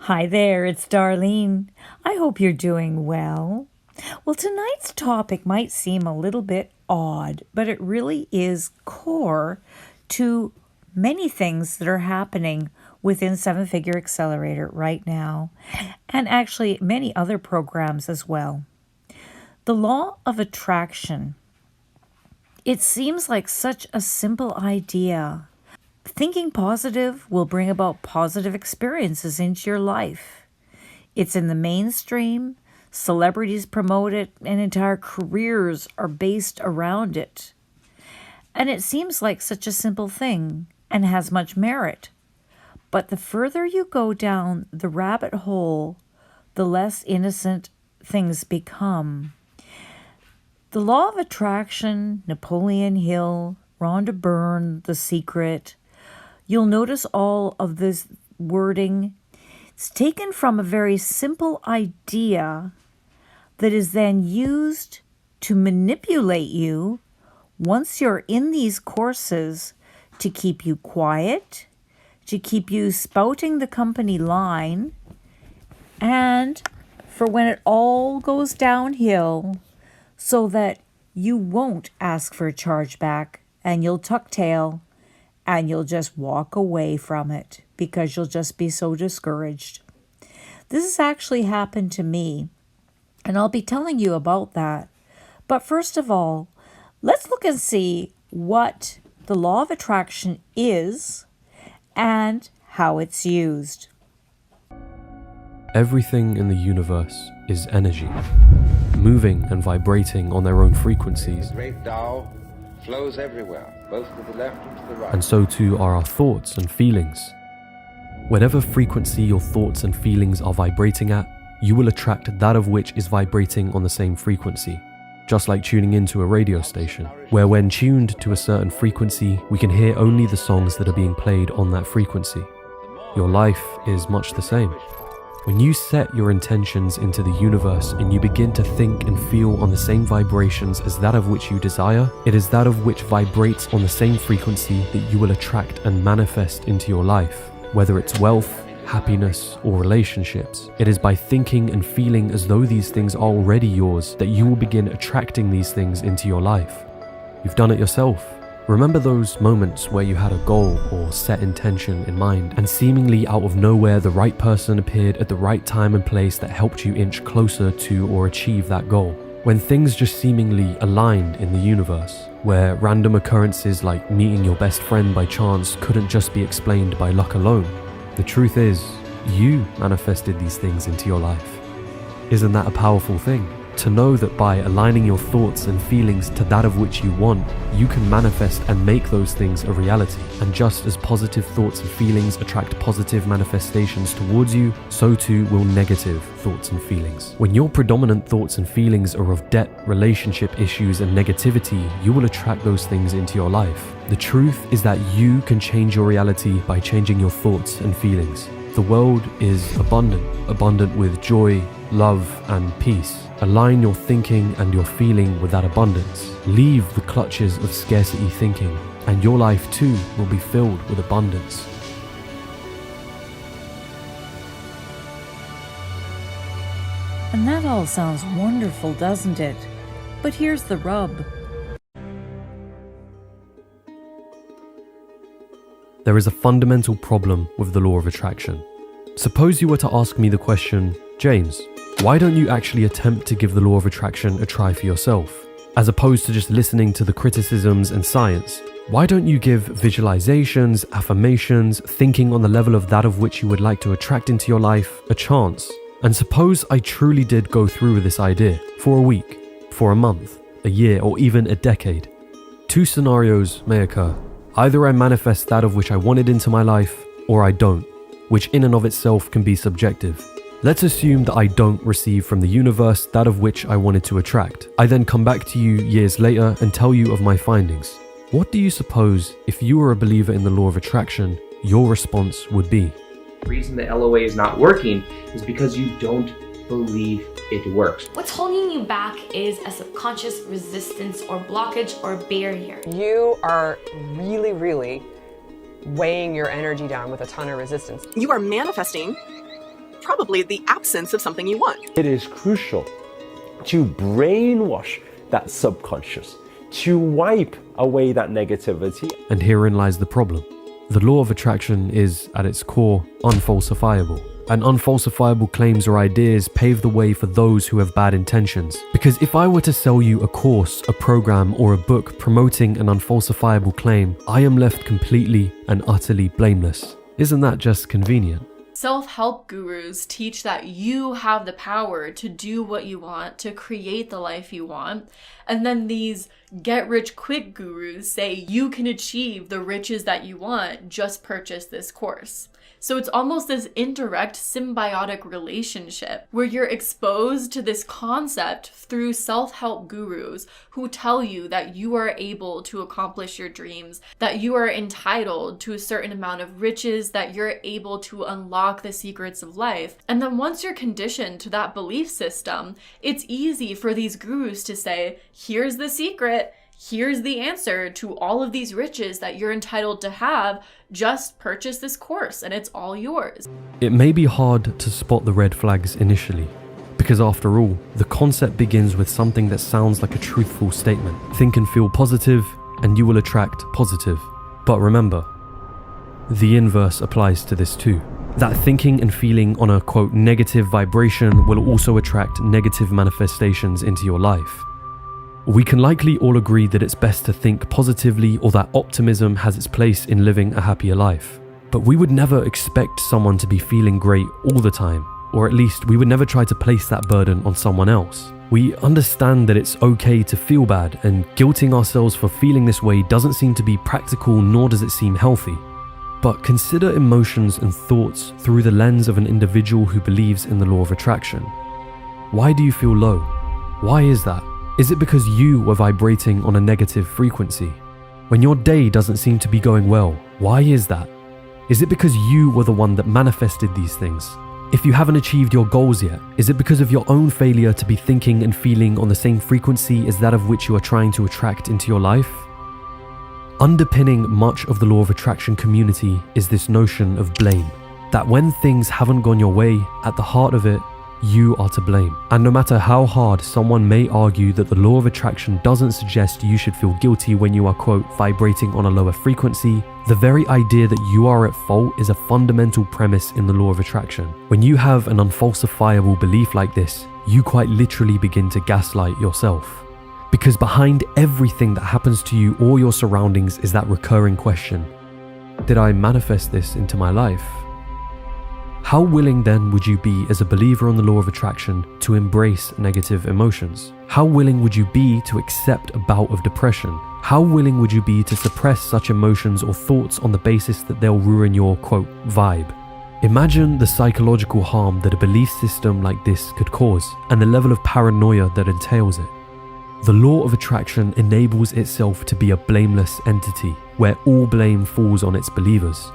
Hi there, it's Darlene. I hope you're doing well. Well, tonight's topic might seem a little bit odd, but it really is core to many things that are happening within Seven Figure Accelerator right now, and actually many other programs as well. The law of attraction. It seems like such a simple idea. Thinking positive will bring about positive experiences into your life. It's in the mainstream, celebrities promote it, and entire careers are based around it. And it seems like such a simple thing and has much merit. But the further you go down the rabbit hole, the less innocent things become. The law of attraction, Napoleon Hill, Rhonda Byrne, The Secret. You'll notice all of this wording. It's taken from a very simple idea that is then used to manipulate you once you're in these courses to keep you quiet, to keep you spouting the company line, and for when it all goes downhill so that you won't ask for a chargeback and you'll tuck tail and you'll just walk away from it because you'll just be so discouraged. This has actually happened to me, and I'll be telling you about that. But first of all, let's look and see what the law of attraction is and how it's used. Everything in the universe is energy, moving and vibrating on their own frequencies. The great Tao flows everywhere, both to the left and to the right. And so too are our thoughts and feelings. Whatever frequency your thoughts and feelings are vibrating at, you will attract that of which is vibrating on the same frequency. Just like tuning into a radio station, where when tuned to a certain frequency, we can hear only the songs that are being played on that frequency. Your life is much the same. When you set your intentions into the universe and you begin to think and feel on the same vibrations as that of which you desire, it is that of which vibrates on the same frequency that you will attract and manifest into your life. Whether it's wealth, happiness, or relationships, it is by thinking and feeling as though these things are already yours that you will begin attracting these things into your life. You've done it yourself. Remember those moments where you had a goal or set intention in mind, and seemingly out of nowhere the right person appeared at the right time and place that helped you inch closer to or achieve that goal? When things just seemingly aligned in the universe, where random occurrences like meeting your best friend by chance couldn't just be explained by luck alone. The truth is, you manifested these things into your life. Isn't that a powerful thing? To know that by aligning your thoughts and feelings to that of which you want, you can manifest and make those things a reality. And just as positive thoughts and feelings attract positive manifestations towards you, so too will negative thoughts and feelings. When your predominant thoughts and feelings are of debt, relationship issues, and negativity, you will attract those things into your life. The truth is that you can change your reality by changing your thoughts and feelings. The world is abundant with joy, love, and peace. Align your thinking and your feeling with that abundance. Leave the clutches of scarcity thinking, and your life too will be filled with abundance. And that all sounds wonderful, doesn't it? But here's the rub. There is a fundamental problem with the law of attraction. Suppose you were to ask me the question, James, why don't you actually attempt to give the law of attraction a try for yourself? As opposed to just listening to the criticisms and science, why don't you give visualizations, affirmations, thinking on the level of that of which you would like to attract into your life a chance? And suppose I truly did go through with this idea for a week, for a month, a year, or even a decade. Two scenarios may occur. Either I manifest that of which I wanted into my life, or I don't, which in and of itself can be subjective. Let's assume that I don't receive from the universe that of which I wanted to attract. I then come back to you years later and tell you of my findings. What do you suppose, if you were a believer in the law of attraction, your response would be? The reason the LOA is not working is because you don't believe it works. What's holding you back is a subconscious resistance or blockage or barrier. You are really weighing your energy down with a ton of resistance. You are manifesting probably the absence of something you want. It is crucial to brainwash that subconscious, to wipe away that negativity. And herein lies the problem. The law of attraction is, at its core, unfalsifiable. And unfalsifiable claims or ideas pave the way for those who have bad intentions. Because if I were to sell you a course, a program, or a book promoting an unfalsifiable claim, I am left completely and utterly blameless. Isn't that just convenient? Self-help gurus teach that you have the power to do what you want, to create the life you want. And then these get-rich-quick gurus say you can achieve the riches that you want, just purchase this course. So it's almost this indirect symbiotic relationship where you're exposed to this concept through self-help gurus who tell you that you are able to accomplish your dreams, that you are entitled to a certain amount of riches, that you're able to unlock the secrets of life. And then once you're conditioned to that belief system, it's easy for these gurus to say, here's the secret. Here's the answer to all of these riches that you're entitled to have. Just purchase this course and it's all yours. It may be hard to spot the red flags initially, because after all, the concept begins with something that sounds like a truthful statement. Think and feel positive, and you will attract positive. But remember, the inverse applies to this too. That thinking and feeling on a quote negative vibration will also attract negative manifestations into your life. We can likely all agree that it's best to think positively, or that optimism has its place in living a happier life. But we would never expect someone to be feeling great all the time, or at least we would never try to place that burden on someone else. We understand that it's okay to feel bad, and guilting ourselves for feeling this way doesn't seem to be practical, nor does it seem healthy. But consider emotions and thoughts through the lens of an individual who believes in the law of attraction. Why do you feel low? Why is that? Is it because you were vibrating on a negative frequency? When your day doesn't seem to be going well, why is that? Is it because you were the one that manifested these things? If you haven't achieved your goals yet, is it because of your own failure to be thinking and feeling on the same frequency as that of which you are trying to attract into your life? Underpinning much of the law of attraction community is this notion of blame. That when things haven't gone your way, at the heart of it, you are to blame. And no matter how hard someone may argue that the law of attraction doesn't suggest you should feel guilty when you are, quote, vibrating on a lower frequency, the very idea that you are at fault is a fundamental premise in the law of attraction. When you have an unfalsifiable belief like this, you quite literally begin to gaslight yourself. Because behind everything that happens to you or your surroundings is that recurring question: did I manifest this into my life? How willing then would you be as a believer in the law of attraction to embrace negative emotions? How willing would you be to accept a bout of depression? How willing would you be to suppress such emotions or thoughts on the basis that they'll ruin your, quote, vibe? Imagine the psychological harm that a belief system like this could cause, and the level of paranoia that entails it. The law of attraction enables itself to be a blameless entity, where all blame falls on its believers.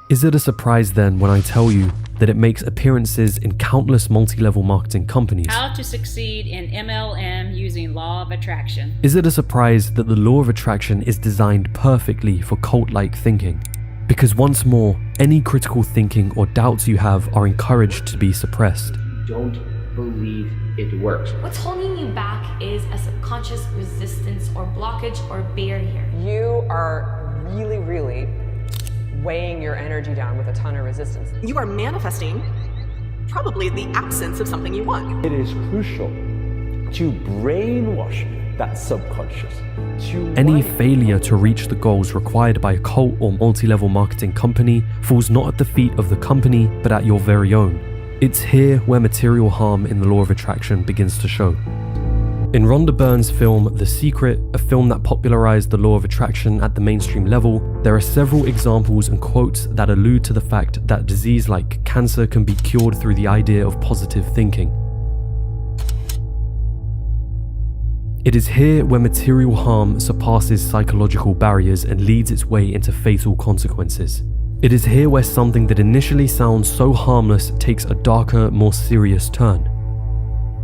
Is it a surprise then when I tell you that it makes appearances in countless multi-level marketing companies? How to succeed in MLM using law of attraction. Is it a surprise that the law of attraction is designed perfectly for cult-like thinking? Because once more, any critical thinking or doubts you have are encouraged to be suppressed. Don't believe it works. What's holding you back is a subconscious resistance or blockage or barrier. You are really weighing your energy down with a ton of resistance. You are manifesting probably the absence of something you want. It is crucial to brainwash that subconscious. Any failure to reach the goals required by a cult or multi-level marketing company falls not at the feet of the company, but at your very own. It's here where material harm in the law of attraction begins to show. In Rhonda Byrne's film The Secret, a film that popularized the law of attraction at the mainstream level, there are several examples and quotes that allude to the fact that disease like cancer can be cured through the idea of positive thinking. It is here where material harm surpasses psychological barriers and leads its way into fatal consequences. It is here where something that initially sounds so harmless takes a darker, more serious turn.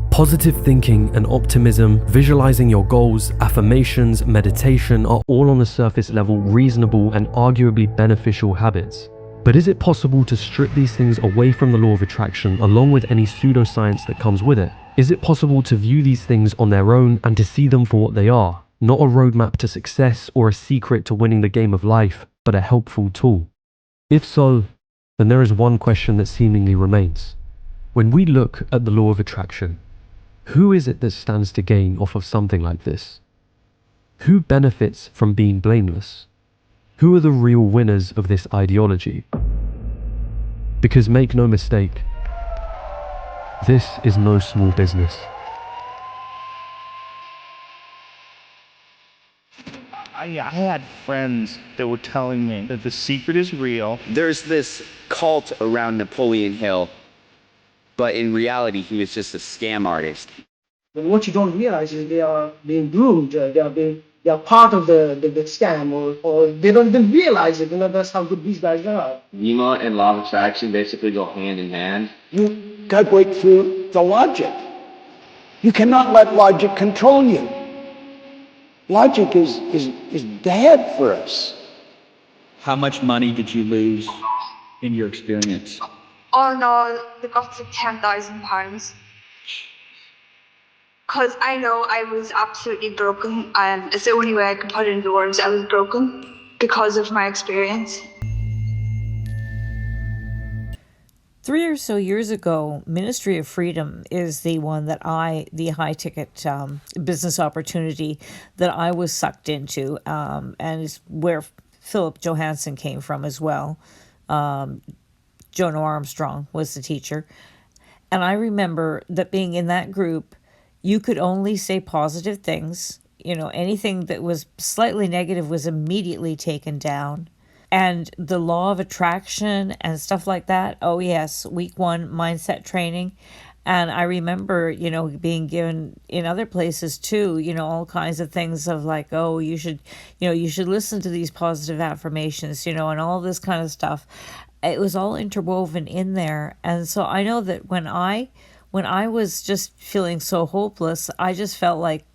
Positive thinking and optimism, visualizing your goals, affirmations, meditation are all on the surface level reasonable and arguably beneficial habits. But is it possible to strip these things away from the law of attraction along with any pseudoscience that comes with it? Is it possible to view these things on their own and to see them for what they are? Not a roadmap to success or a secret to winning the game of life, but a helpful tool? If so, then there is one question that seemingly remains. When we look at the law of attraction, who is it that stands to gain off of something like this? Who benefits from being blameless? Who are the real winners of this ideology? Because make no mistake, this is no small business. I had friends that were telling me that the secret is real. There's this cult around Napoleon Hill, but in reality, he was just a scam artist. But what you don't realize is they are being groomed. They are part of the scam, or they don't even realize it. That's how good these guys are. Nemo and law of attraction basically go hand in hand. You got to break through the logic. You cannot let logic control you. Logic is bad for us. How much money did you lose in your experience? Oh no, they got to £10,000. Because I know I was absolutely broken, and it's the only way I can put it into words. I was broken because of my experience. 3 or so years ago, Ministry of Freedom is the one that the high ticket business opportunity that I was sucked into, and is where Philip Johansson came from as well. Jonah Armstrong was the teacher. And I remember that being in that group, you could only say positive things. Anything that was slightly negative was immediately taken down. And the law of attraction and stuff like that, oh yes, week 1 mindset training. And I remember, being given in other places too, all kinds of things of like, oh, you should listen to these positive affirmations, and all this kind of stuff. It was all interwoven in there. And so I know that when I was just feeling so hopeless, I just felt like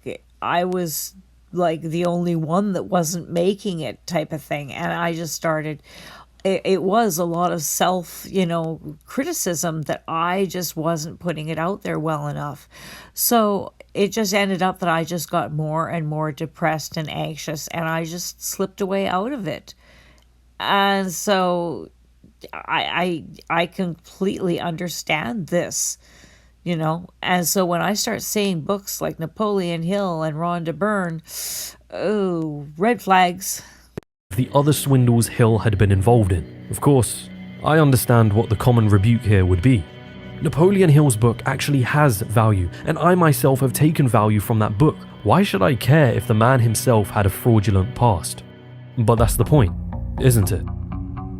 I was like the only one that wasn't making it type of thing. And I just started, it was a lot of self, criticism that I just wasn't putting it out there well enough. So it just ended up that I just got more and more depressed and anxious, and I just slipped away out of it. And so I completely understand this. And so when I start seeing books like Napoleon Hill and Rhonda Byrne, oh, red flags. The other swindles Hill had been involved in. Of course, I understand what the common rebuke here would be. Napoleon Hill's book actually has value, and I myself have taken value from that book. Why should I care if the man himself had a fraudulent past? But that's the point, isn't it?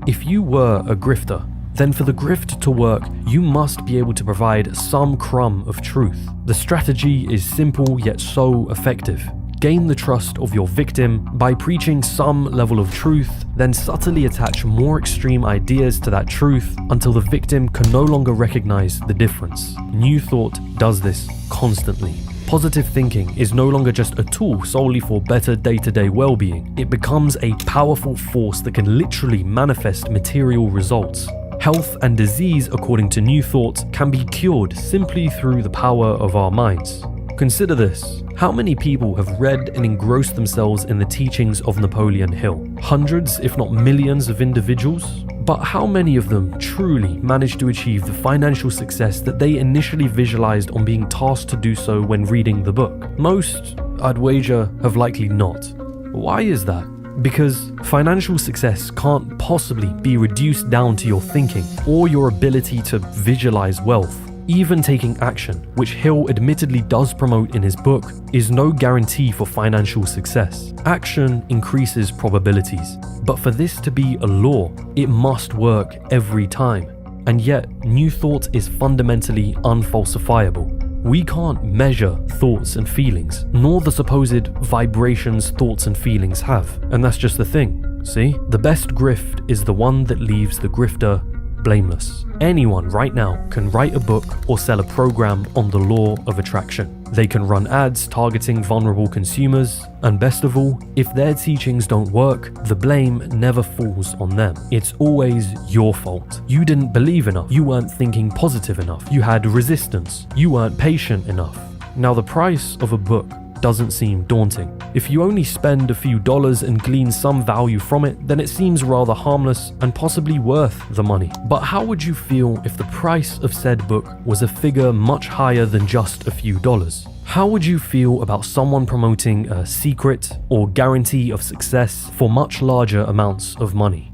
If you were a grifter, then for the grift to work, you must be able to provide some crumb of truth. The strategy is simple yet so effective. Gain the trust of your victim by preaching some level of truth, then subtly attach more extreme ideas to that truth until the victim can no longer recognize the difference. New Thought does this constantly. Positive thinking is no longer just a tool solely for better day-to-day well-being. It becomes a powerful force that can literally manifest material results. Health and disease, according to New Thought, can be cured simply through the power of our minds. Consider this. How many people have read and engrossed themselves in the teachings of Napoleon Hill? Hundreds, if not millions of individuals? But how many of them truly managed to achieve the financial success that they initially visualized on being tasked to do so when reading the book? Most, I'd wager, have likely not. Why is that? Because financial success can't possibly be reduced down to your thinking or your ability to visualize wealth. Even taking action, which Hill admittedly does promote in his book, is no guarantee for financial success. Action increases probabilities, but for this to be a law, it must work every time. And yet, New Thought is fundamentally unfalsifiable. We can't measure thoughts and feelings, nor the supposed vibrations thoughts and feelings have. And that's just the thing, see? The best grift is the one that leaves the grifter blameless. Anyone right now can write a book or sell a program on the law of attraction. They can run ads targeting vulnerable consumers, and best of all, if their teachings don't work, the blame never falls on them. It's always your fault. You didn't believe enough, you weren't thinking positive enough, you had resistance, you weren't patient enough. Now the price of a book doesn't seem daunting. If you only spend a few dollars and glean some value from it, then it seems rather harmless and possibly worth the money. But how would you feel if the price of said book was a figure much higher than just a few dollars? How would you feel about someone promoting a secret or guarantee of success for much larger amounts of money?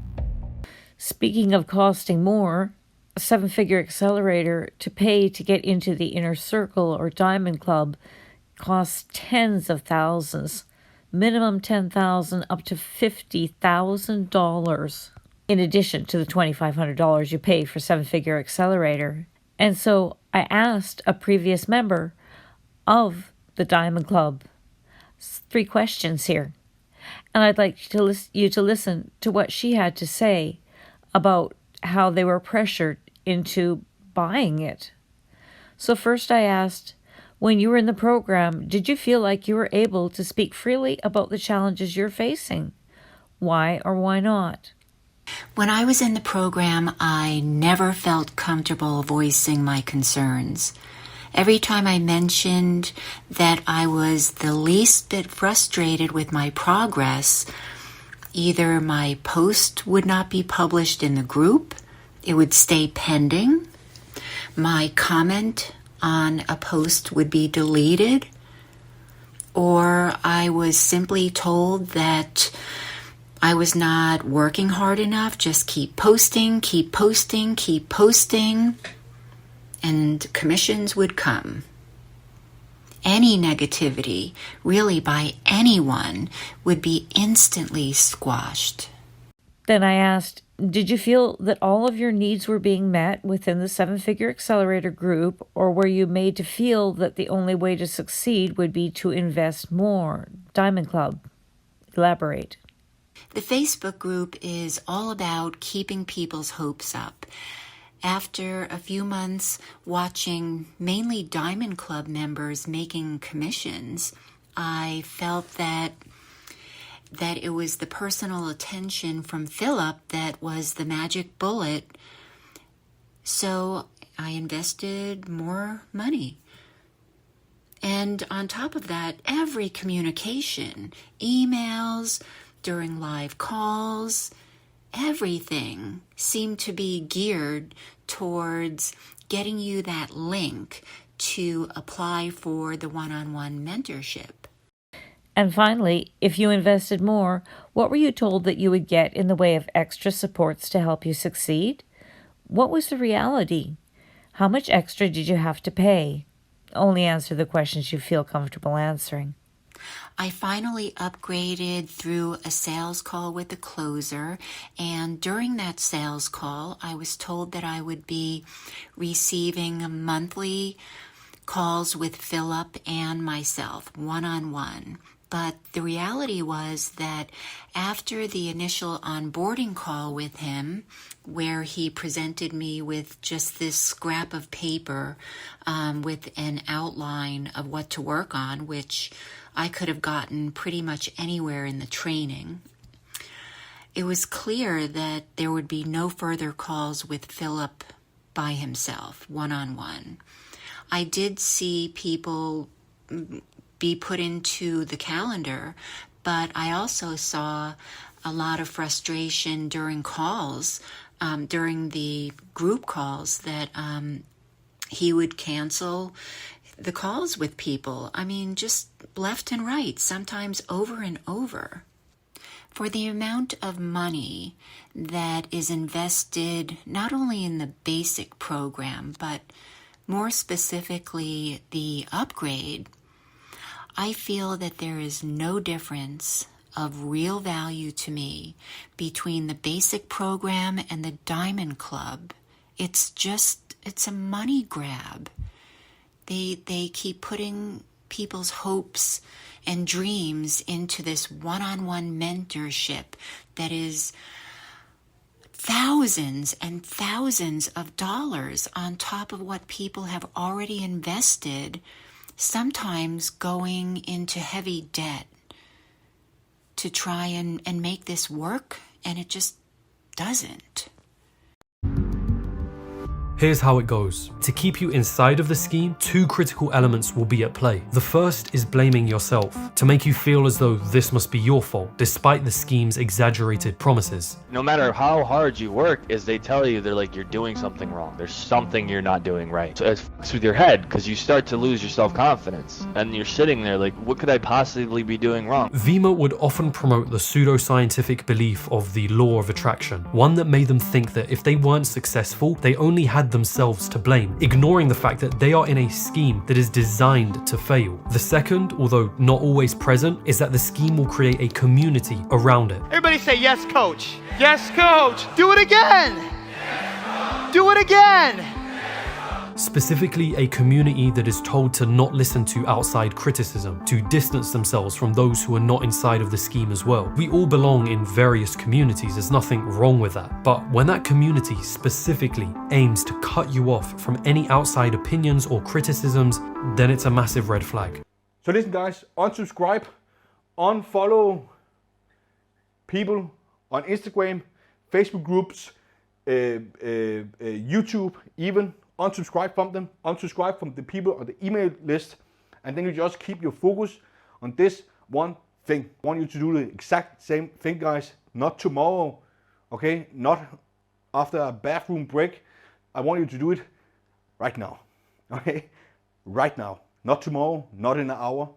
Speaking of costing more, a 7-figure accelerator to pay to get into the inner circle or diamond club costs tens of thousands, minimum $10,000 up to $50,000, in addition to the $2,500 you pay for 7-figure accelerator. And so I asked a previous member of the Diamond Club 3 questions here, and I'd like you to listen to what she had to say about how they were pressured into buying it. So first I asked, when you were in the program, did you feel like you were able to speak freely about the challenges you're facing? Why or why not? When I was in the program, I never felt comfortable voicing my concerns. Every time I mentioned that I was the least bit frustrated with my progress, either my post would not be published in the group, it would stay pending, my comment on a post would be deleted, or I was simply told that I was not working hard enough, just keep posting, keep posting, keep posting, and commissions would come. Any negativity, really by anyone, would be instantly squashed. Then I asked, did you feel that all of your needs were being met within the 7-figure accelerator group, or were you made to feel that the only way to succeed would be to invest more? Diamond Club, elaborate. The Facebook group is all about keeping people's hopes up. After a few months watching mainly Diamond Club members making commissions, I felt that it was the personal attention from Philip that was the magic bullet. So I invested more money. And on top of that, every communication, emails, during live calls, everything seemed to be geared towards getting you that link to apply for the one-on-one mentorship. And finally, if you invested more, what were you told that you would get in the way of extra supports to help you succeed? What was the reality? How much extra did you have to pay? Only answer the questions you feel comfortable answering. I finally upgraded through a sales call with the closer, and during that sales call, I was told that I would be receiving monthly calls with Philip and myself, one-on-one. But the reality was that after the initial onboarding call with him, where he presented me with just this scrap of paper with an outline of what to work on, which I could have gotten pretty much anywhere in the training, it was clear that there would be no further calls with Philip by himself, one-on-one. I did see people be put into the calendar, but I also saw a lot of frustration during calls, during the group calls, that he would cancel the calls with people. I mean, just left and right, sometimes over and over. For the amount of money that is invested not only in the basic program, but more specifically the upgrade, I feel that there is no difference of real value to me between the basic program and the Diamond Club. It's a money grab. They keep putting people's hopes and dreams into this one-on-one mentorship that is thousands and thousands of dollars on top of what people have already invested sometimes going into heavy debt to try and make this work, and it just doesn't. Here's how it goes. To keep you inside of the scheme, two critical elements will be at play. The first is blaming yourself, to make you feel as though this must be your fault, despite the scheme's exaggerated promises. No matter how hard you work, as they tell you, they're like, you're doing something wrong. There's something you're not doing right. So it fucks with your head, because you start to lose your self-confidence. And you're sitting there like, what could I possibly be doing wrong? Vima would often promote the pseudoscientific belief of the law of attraction, one that made them think that if they weren't successful, they only had themselves to blame, ignoring the fact that they are in a scheme that is designed to fail. The second, although not always present, is that the scheme will create a community around it. Everybody say, yes, coach. Yes, coach. Do it again. Do it again. Specifically, a community that is told to not listen to outside criticism, to distance themselves from those who are not inside of the scheme as well. We all belong in various communities, there's nothing wrong with that. But when that community specifically aims to cut you off from any outside opinions or criticisms, then it's a massive red flag. So listen guys, unsubscribe, unfollow people on Instagram, Facebook groups, YouTube even. Unsubscribe from them, unsubscribe from the people on the email list, and then you just keep your focus on this one thing. I want you to do the exact same thing, guys. Not tomorrow, okay? Not after a bathroom break. I want you to do it right now, okay? Right now. Not tomorrow, not in an hour,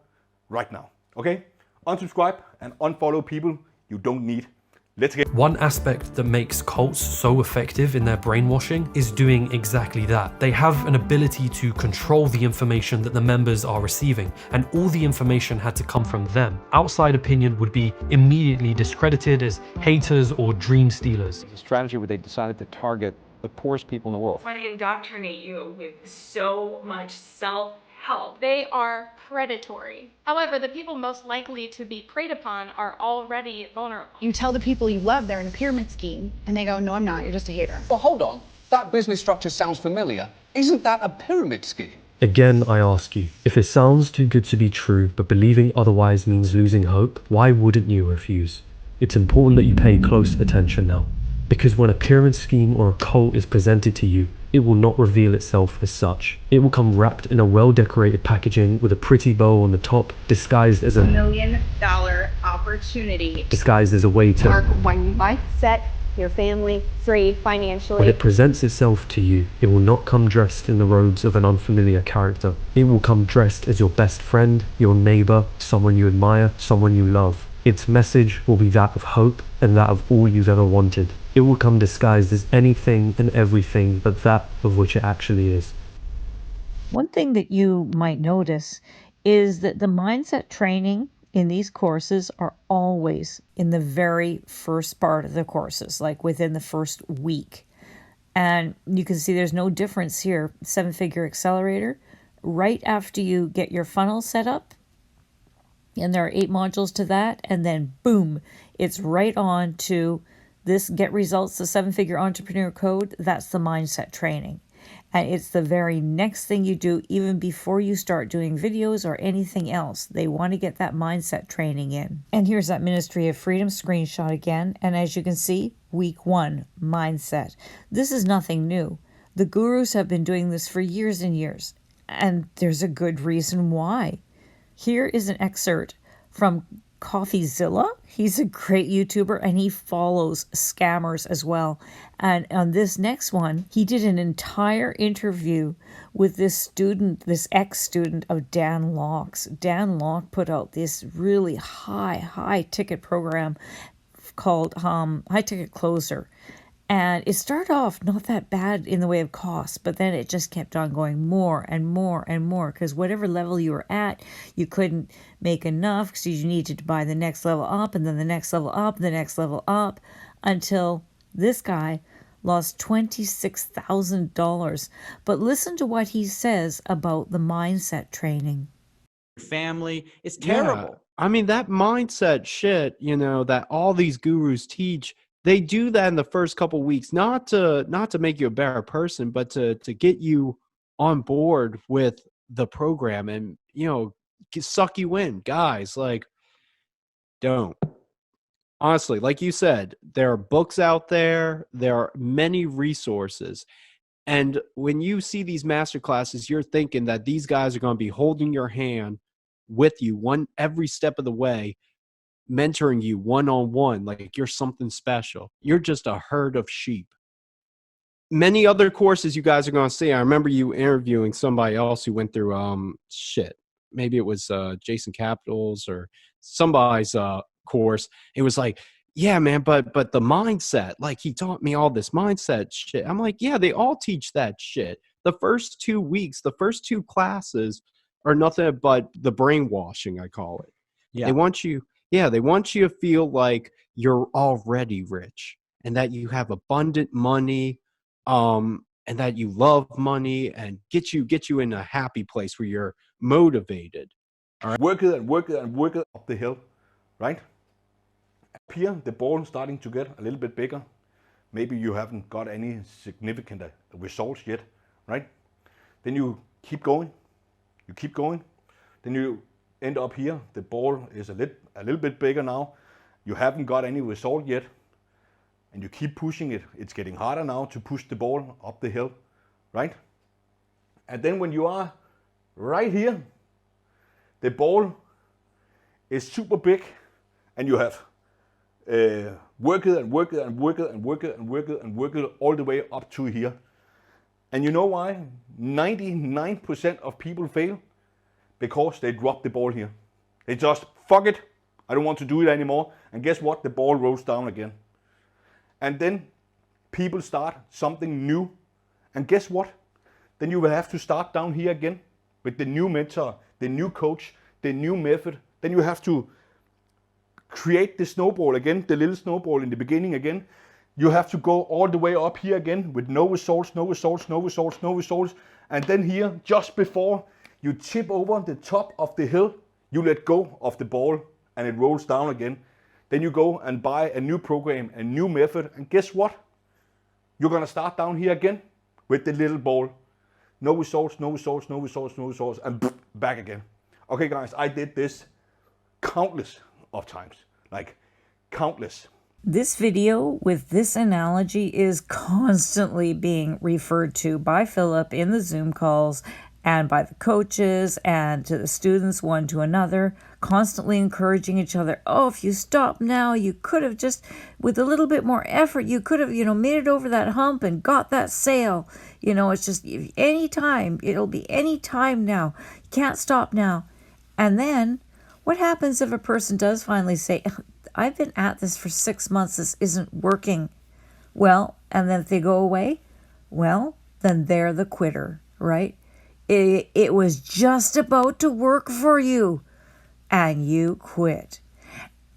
right now, okay? Unsubscribe and unfollow people you don't need. Let's get one aspect that makes cults so effective in their brainwashing is doing exactly that. They have an ability to control the information that the members are receiving, and all the information had to come from them. Outside opinion would be immediately discredited as haters or dream stealers. A strategy where they decided to target the poorest people in the world. When they indoctrinate you with so much self-help, they are predatory. However, the people most likely to be preyed upon are already vulnerable. You tell the people you love they're in a pyramid scheme, and they go, no, I'm not, you're just a hater. Well, hold on. That business structure sounds familiar. Isn't that a pyramid scheme? Again, I ask you, if it sounds too good to be true, but believing otherwise means losing hope, why wouldn't you refuse? It's important that you pay close attention now, because when a pyramid scheme or a cult is presented to you, it will not reveal itself as such. It will come wrapped in a well-decorated packaging with a pretty bow on the top, disguised as a $1 million opportunity. Disguised as a way to Mark one mindset, your family free financially. When it presents itself to you, it will not come dressed in the robes of an unfamiliar character. It will come dressed as your best friend, your neighbor, someone you admire, someone you love. Its message will be that of hope and that of all you've ever wanted. It will come disguised as anything and everything but that of which it actually is. One thing that you might notice is that the mindset training in these courses are always in the very first part of the courses, like within the first week. And you can see there's no difference here. 7-figure Accelerator, right after you get your funnel set up, and there are 8 modules to that, and then boom, it's right on to this Get Results, the 7-figure entrepreneur code. That's the mindset training. And it's the very next thing you do, even before you start doing videos or anything else. They want to get that mindset training in. And here's that Ministry of Freedom screenshot again. And as you can see, week 1, mindset. This is nothing new. The gurus have been doing this for years and years. And there's a good reason why. Here is an excerpt from CoffeeZilla. He's a great YouTuber and he follows scammers as well. And on this next one, he did an entire interview with this student, this ex-student of Dan Locke's. Dan Locke put out this really high ticket program called High Ticket Closer. And it started off not that bad in the way of costs, but then it just kept on going more and more and more, because whatever level you were at, you couldn't make enough because you needed to buy the next level up and then the next level up, the next level up, until this guy lost $26,000. But listen to what he says about the mindset training. Family, it's terrible. Yeah. I mean, that mindset shit, that all these gurus teach, they do that in the first couple weeks, not to make you a better person, but to get you on board with the program and, suck you in. Guys, like, don't. Honestly, like you said, there are books out there. There are many resources. And when you see these master classes, you're thinking that these guys are going to be holding your hand with you every step of the way, mentoring you one-on-one, like you're something special. You're just a herd of sheep. Many other courses you guys are going to see. I remember you interviewing somebody else who went through maybe it was Jason Capitals or somebody's course. It was like, yeah, man, but the mindset, like he taught me all this mindset shit. I'm like, yeah, they all teach that shit. The first 2 weeks, the first 2 classes are nothing but the brainwashing, I call it. Yeah. They want you to feel like you're already rich and that you have abundant money, and that you love money, and get you in a happy place where you're motivated. All right. Work it up the hill, right? Up here, the ball starting to get a little bit bigger. Maybe you haven't got any significant results yet, right? Then you keep going. Then you end up here. The ball is a little bit bigger now. You haven't got any result yet. And you keep pushing it. It's getting harder now to push the ball up the hill, right? And then when you are right here, the ball is super big, and you have worked it all the way up to here. And you know why 99% of people fail? Because they drop the ball here. They just, fuck it, I don't want to do it anymore. And guess what? The ball rolls down again. And then people start something new. And guess what? Then you will have to start down here again with the new mentor, the new coach, the new method. Then you have to create the snowball again, the little snowball in the beginning again. You have to go all the way up here again with no results. And then here, just before you tip over the top of the hill, you let go of the ball and it rolls down again. Then you go and buy a new program, a new method, and guess what? You're gonna start down here again with the little ball. No results, and back again. Okay guys, I did this countless of times, like countless. This video with this analogy is constantly being referred to by Philip in the Zoom calls and by the coaches and to the students one to another, constantly encouraging each other. Oh, if you stop now, you could have just, with a little bit more effort, you could have, made it over that hump and got that sale. It's just anytime. It'll be any time now. You can't stop now. And then what happens if a person does finally say, I've been at this for 6 months, this isn't working? Well, and then if they go away, well, then they're the quitter, right? It was just about to work for you, and you quit.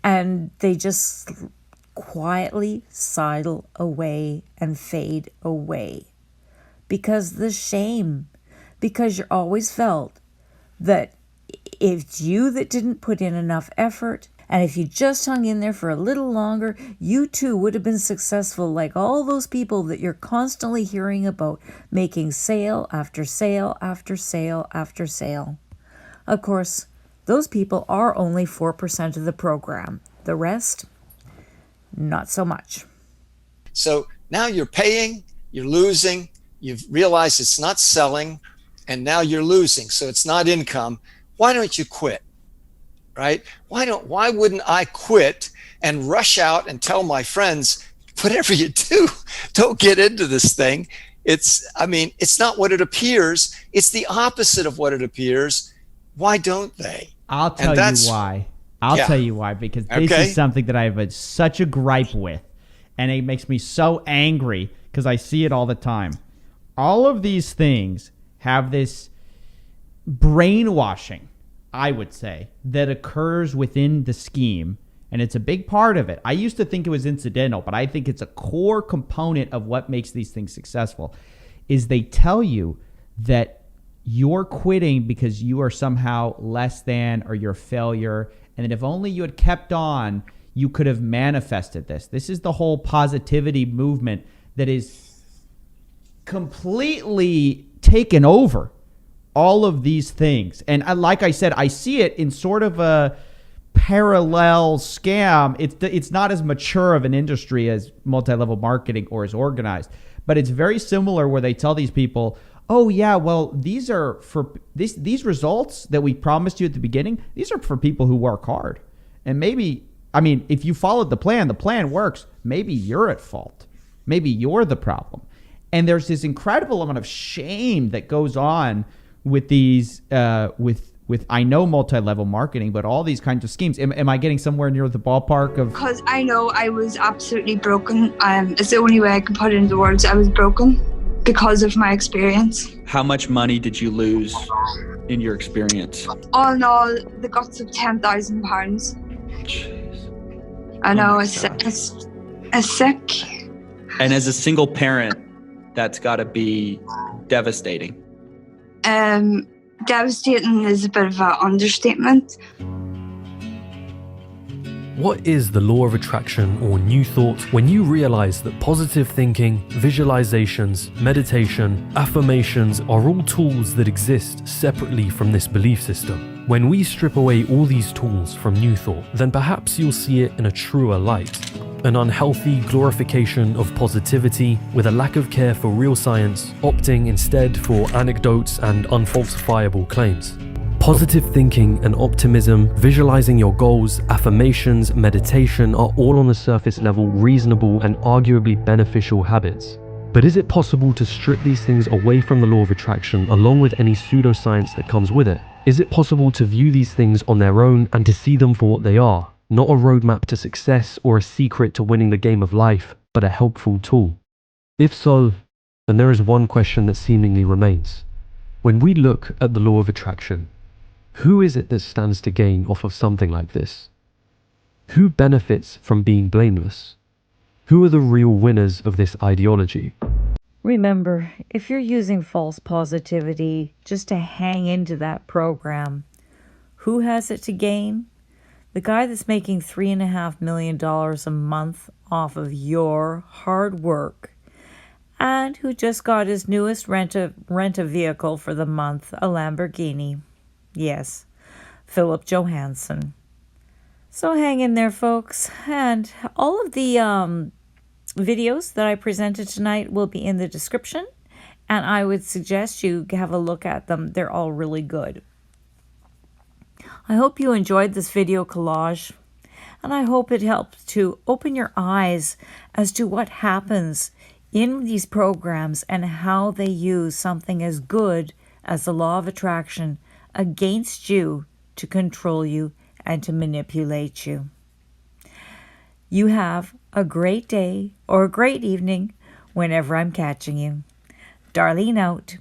And they just quietly sidle away and fade away. Because the shame, because you always felt that it's you that didn't put in enough effort, and if you just hung in there for a little longer, you too would have been successful like all those people that you're constantly hearing about, making sale after sale after sale after sale. Of course, those people are only 4% of the program. The rest, not so much. So now you're paying, you're losing, you've realized it's not selling, and now you're losing, so it's not income. Why don't you quit? Right? Why wouldn't I quit and rush out and tell my friends, whatever you do, don't get into this thing. It's not what it appears. It's the opposite of what it appears. Why don't they? I'll tell you why. I'll tell you why, because this is something that I have such a gripe with, and it makes me so angry because I see it all the time. All of these things have this brainwashing, I would say, that occurs within the scheme, and it's a big part of it. I used to think it was incidental, but I think it's a core component of what makes these things successful, is they tell you that you're quitting because you are somehow less than, or you're a failure, and that if only you had kept on, you could have manifested this. This is the whole positivity movement that is completely taken over all of these things. And like I said, I see it in sort of a parallel scam. It's not as mature of an industry as multi-level marketing or as organized, but it's very similar where they tell these people, oh yeah, well, these are for these results that we promised you at the beginning. These are for people who work hard. And maybe, I mean, if you followed the plan works. Maybe you're at fault. Maybe you're the problem. And there's this incredible amount of shame that goes on with these, with I know multi-level marketing, but all these kinds of schemes. Am I getting somewhere near the ballpark of? Because I know I was absolutely broken. It's the only way I can put it into words. I was broken because of my experience. How much money did you lose in your experience? All in all, the guts of £10,000. I know, it's sick. And as a single parent, that's got to be devastating. Devastating is a bit of an understatement. What is the law of attraction or new thought when you realize that positive thinking, visualizations, meditation, affirmations are all tools that exist separately from this belief system? When we strip away all these tools from new thought, then perhaps you'll see it in a truer light. An unhealthy glorification of positivity with a lack of care for real science, opting instead for anecdotes and unfalsifiable claims. Positive thinking and optimism, visualizing your goals, affirmations, meditation are all on the surface level reasonable and arguably beneficial habits. But is it possible to strip these things away from the law of attraction along with any pseudoscience that comes with it? Is it possible to view these things on their own and to see them for what they are? Not a roadmap to success or a secret to winning the game of life, but a helpful tool? If so, then there is one question that seemingly remains. When we look at the law of attraction, who is it that stands to gain off of something like this? Who benefits from being blameless? Who are the real winners of this ideology? Remember, if you're using false positivity just to hang into that program, who has it to gain? The guy that's making $3.5 million a month off of your hard work and who just got his newest rent a vehicle for the month, a Lamborghini. Yes, Philip Johansson. So hang in there, folks. And all of the videos that I presented tonight will be in the description. And I would suggest you have a look at them. They're all really good. I hope you enjoyed this video collage. And I hope it helped to open your eyes as to what happens in these programs and how they use something as good as the law of attraction against you to control you and to manipulate you. You have a great day or a great evening whenever I'm catching you. Darlene out.